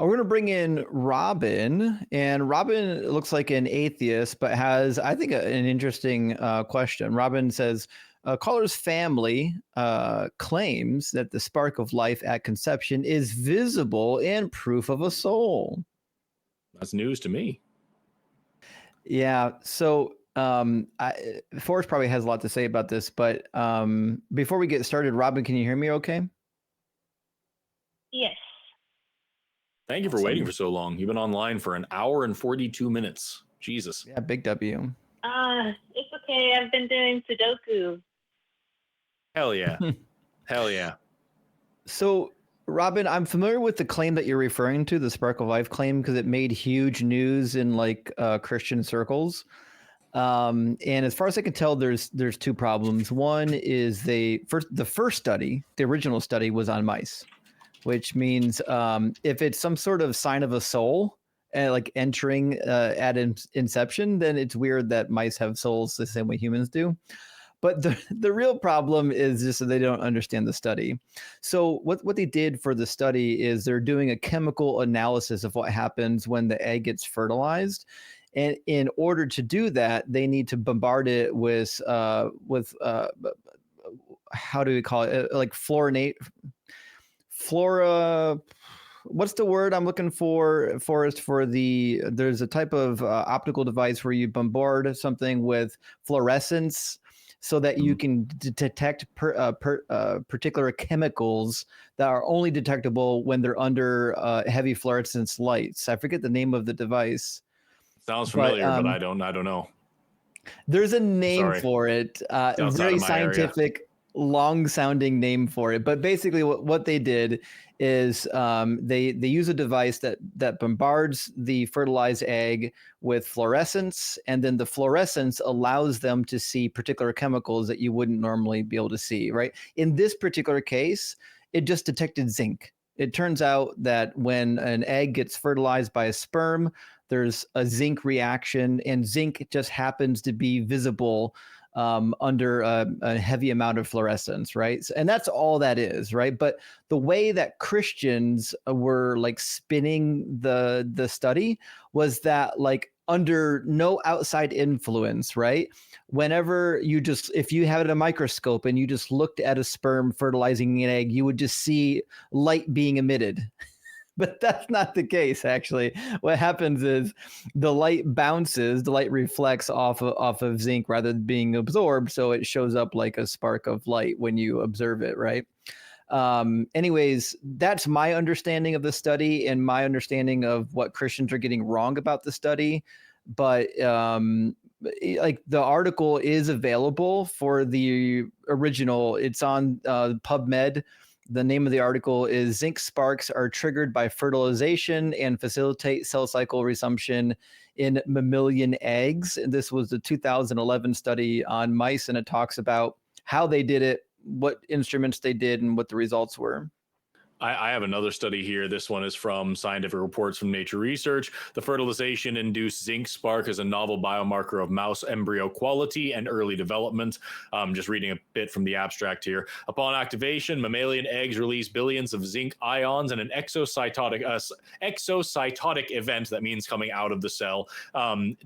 We're going to bring in Robyn, and Robyn looks like an atheist, but has, I think, an interesting question. Robyn says, caller's family claims that the spark of life at conception is visible and proof of a soul. That's news to me. Yeah. So Forrest probably has a lot to say about this, but before we get started, Robyn, can you hear me okay? Yes. Thank you for waiting for so long. You've been online for an hour and 42 minutes. Jesus. Yeah, big W. It's okay. I've been doing Sudoku. Hell yeah. Hell yeah. So, Robyn, I'm familiar with the claim that you're referring to, the spark of life claim, because it made huge news in like Christian circles. And as far as I can tell, there's two problems. One is the first study, the original study, was on mice, which means if it's some sort of sign of a soul, like entering at inception, then it's weird that mice have souls the same way humans do. But the real problem is just that they don't understand the study. So what they did for the study is they're doing a chemical analysis of what happens when the egg gets fertilized. And in order to do that, they need to bombard it with how do we call it? Like flora. What's the word I'm looking for, Forrest? There's a type of optical device where you bombard something with fluorescence so that you can detect particular chemicals that are only detectable when they're under heavy fluorescence lights. I forget the name of the device. Sounds familiar, but I don't know. There's a name for it. A very scientific, long-sounding name for it. But basically, what they did is they use a device that bombards the fertilized egg with fluorescence, and then the fluorescence allows them to see particular chemicals that you wouldn't normally be able to see. Right? In this particular case, it just detected zinc. It turns out that when an egg gets fertilized by a sperm, there's a zinc reaction, and zinc just happens to be visible under a heavy amount of fluorescence, right? And that's all that is, right? But the way that Christians were like spinning the study was that like under no outside influence, right? Whenever if you had a microscope and you just looked at a sperm fertilizing an egg, you would just see light being emitted. But that's not the case, actually. What happens is the light reflects off of zinc rather than being absorbed, so it shows up like a spark of light when you observe it, right? Anyways, that's my understanding of the study and my understanding of what Christians are getting wrong about the study. But like the article is available for the original. It's on PubMed. The name of the article is Zinc Sparks Are Triggered by Fertilization and Facilitate Cell Cycle Resumption in Mammalian Eggs. And this was the 2011 study on mice, and it talks about how they did it, what instruments they did, and what the results were. I have another study here. This one is from Scientific Reports from Nature Research. The fertilization-induced zinc spark is a novel biomarker of mouse embryo quality and early development. Just reading a bit from the abstract here. Upon activation, mammalian eggs release billions of zinc ions in an exocytotic event, that means coming out of the cell,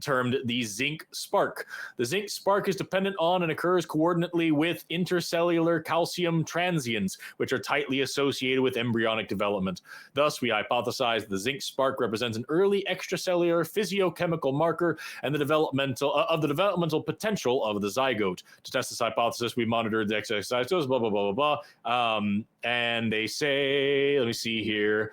termed the zinc spark. The zinc spark is dependent on and occurs coordinately with intercellular calcium transients, which are tightly associated with embryonic development. Thus, we hypothesize the zinc spark represents an early extracellular physiochemical marker and the developmental potential of the zygote. To test this hypothesis, we monitored the exocytosis, blah, blah, blah, blah, blah. And they say, let me see here.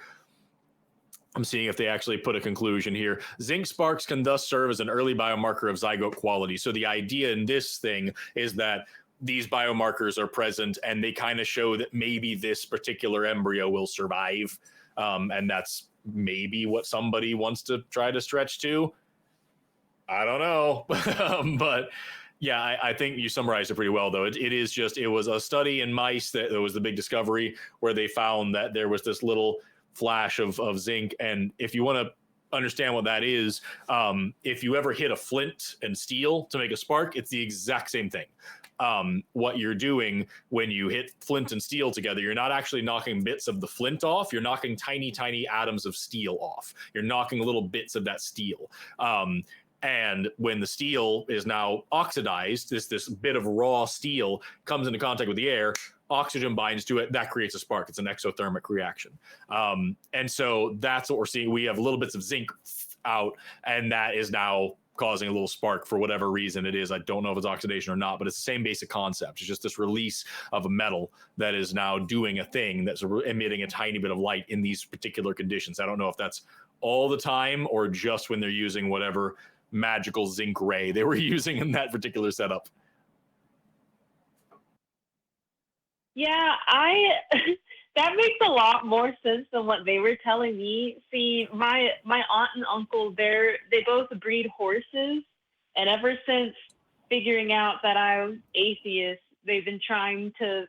I'm seeing if they actually put a conclusion here. Zinc sparks can thus serve as an early biomarker of zygote quality. So the idea in this thing is that these biomarkers are present and they kind of show that maybe this particular embryo will survive. And that's maybe what somebody wants to try to stretch to. I don't know. But yeah, I think you summarized it pretty well, though. It was a study in mice that was the big discovery where they found that there was this little flash of zinc. And if you want to understand what that is, if you ever hit a flint and steel to make a spark, it's the exact same thing. what you're doing when you hit flint and steel together, you're not actually knocking bits of the flint off. You're knocking tiny atoms of steel off. You're knocking little bits of that steel. And when the steel is now oxidized, this bit of raw steel comes into contact with the air, oxygen binds to it, that creates a spark. It's an exothermic reaction. And so that's what we're seeing. We have little bits of zinc out, and that is now causing a little spark for whatever reason it is. I don't know if it's oxidation or not, but it's the same basic concept. It's just this release of a metal that is now doing a thing that's emitting a tiny bit of light in these particular conditions. I don't know if that's all the time or just when they're using whatever magical zinc ray they were using in that particular setup. Yeah, that makes a lot more sense than what they were telling me. See, my aunt and uncle, they both breed horses, and ever since figuring out that I'm atheist, they've been trying to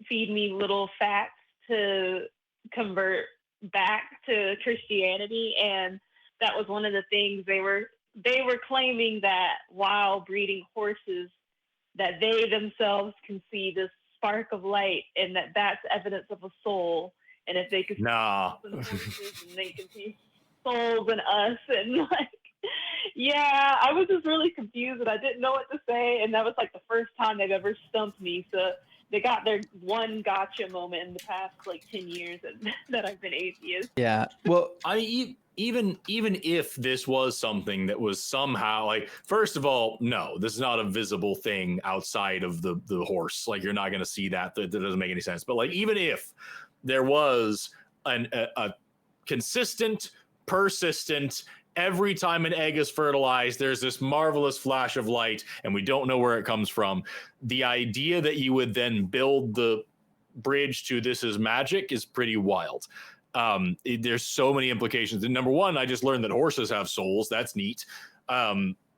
feed me little facts to convert back to Christianity, and that was one of the things they were claiming, that while breeding horses, that they themselves can see this spark of light, and that's evidence of a soul. And if they could see horses, and they can see souls in us, and like, yeah, I was just really confused, and I didn't know what to say. And that was like the first time they've ever stumped me. So they got their one gotcha moment in the past like 10 years that I've been atheist. Yeah. Well, even if this was something that was somehow like, first of all, no, this is not a visible thing outside of the horse. Like, you're not going to see that. That doesn't make any sense. But like, even if there was a consistent, persistent, every time an egg is fertilized, there's this marvelous flash of light, and we don't know where it comes from. The idea that you would then build the bridge to this is magic is pretty wild. There's so many implications. And number one, I just learned that horses have souls. That's neat.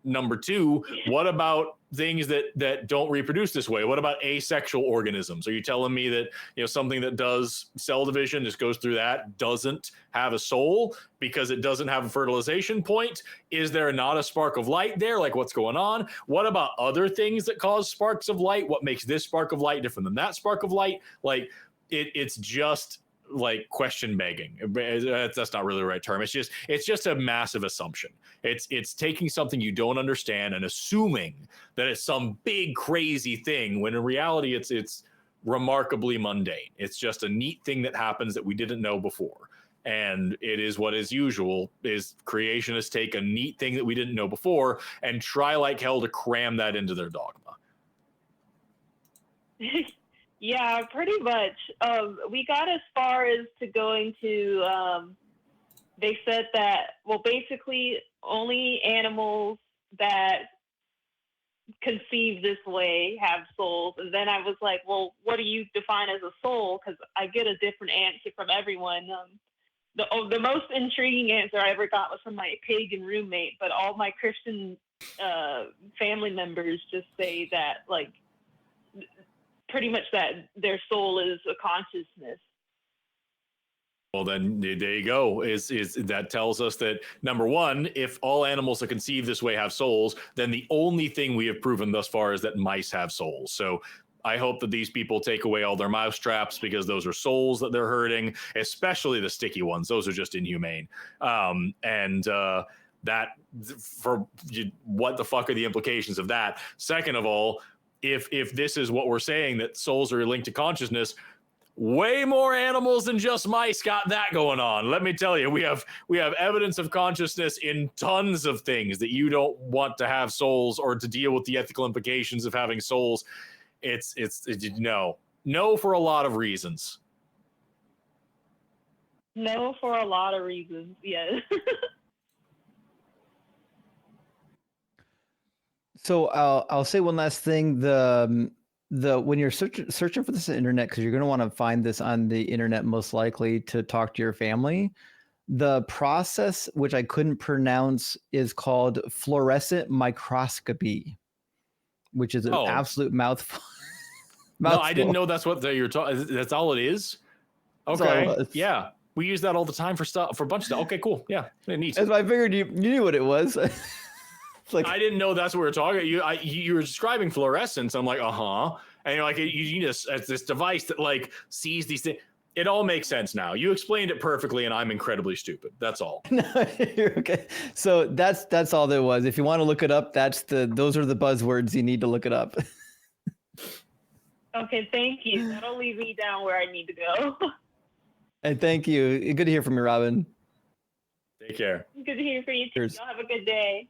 Number two, what about things that don't reproduce this way? What about asexual organisms? Are you telling me that, something that does cell division, just goes through that, doesn't have a soul because it doesn't have a fertilization point? Is there not a spark of light there? Like, what's going on? What about other things that cause sparks of light? What makes this spark of light different than that spark of light? Like, it's just like question begging. That's not really the right term. It's just a massive assumption. It's taking something you don't understand and assuming that it's some big crazy thing, when in reality it's remarkably mundane. It's just a neat thing that happens that we didn't know before. And it is what is usual, is creationists take a neat thing that we didn't know before and try like hell to cram that into their dogma. Yeah, pretty much. We got as far as to going to, they said that, well, basically only animals that conceive this way have souls. And then I was like, well, what do you define as a soul? Because I get a different answer from everyone. The most intriguing answer I ever got was from my pagan roommate, but all my Christian family members just say that, like, pretty much that their soul is a consciousness. Well, then there you go. Is that tells us that, number one, if all animals that conceive this way have souls, then the only thing we have proven thus far is that mice have souls. So I hope that these people take away all their mouse traps, because those are souls that they're hurting, especially the sticky ones. Those are just inhumane. That, for what the fuck are the implications of that? Second of all, if this is what we're saying, that souls are linked to consciousness, way more animals than just mice got that going on. Let me tell you, we have evidence of consciousness in tons of things that you don't want to have souls or to deal with the ethical implications of having souls. It's no for a lot of reasons. No for a lot of reasons, yes. So I'll say one last thing. The when you're searching for this on the internet, because you're going to want to find this on the internet most likely to talk to your family, the process, which I couldn't pronounce, is called fluorescent microscopy, which is an absolute mouthful. No, I didn't know that's what you're talking. That's all it is. Okay, yeah, we use that all the time for a bunch of stuff. Okay, cool. Yeah, neat. As I figured you knew what it was. Like, I didn't know that's what we were talking. You were describing fluorescence. I'm like, and you're like, you need this device that like sees these things. It all makes sense now. You explained it perfectly, and I'm incredibly stupid. That's all. No, you're okay. So that's all there was. If you want to look it up, those are the buzzwords you need to look it up. Okay, thank you. That'll lead me down where I need to go. And thank you. Good to hear from you, Robyn. Take care. Good to hear from you too. Cheers. Y'all have a good day.